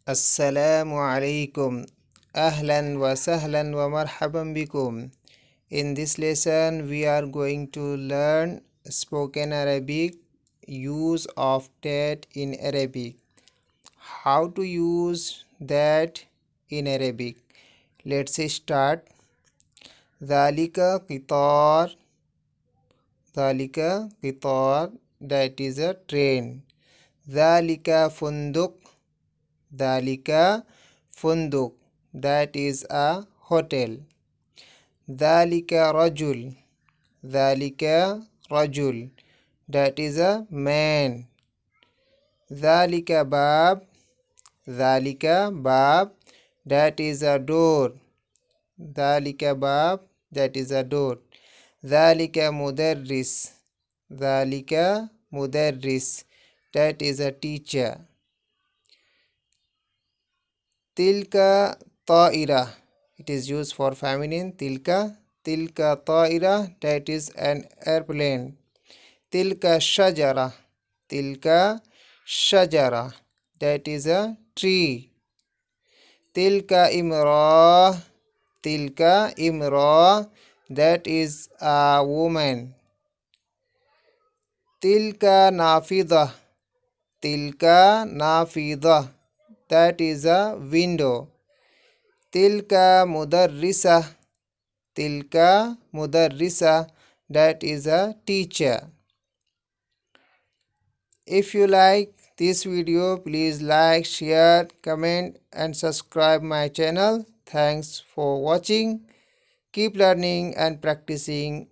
Assalamu alaikum. Ahlan wa sahlan wa marhaban bikum. In this lesson, we are going to learn spoken Arabic, use of that in Arabic. How to use that in Arabic. Let's start. Zalika qitar. Zalika qitar. That is a train. Zalika funduk. Zalika funduk. That is a hotel. Zalika rajul. Zalika rajul. That is a man. Zalika bab. Zalika bab. That is a door. Zalika bab. That is a door. Zalika mudarris. Zalika mudarris. That is a teacher. Tilka ta'ira. It is used for feminine. Tilka. Tilka ta'ira. That is an airplane. Tilka shajara. Tilka shajara. That is a tree. Tilka imra. Tilka imra. That is a woman. Tilka nafida. Tilka nafida. That is a window. Tilka mudarrisa. Tilka mudarrisa. That is a teacher. If you like this video, please like, share, comment and subscribe my channel. Thanks for watching. Keep learning and practicing.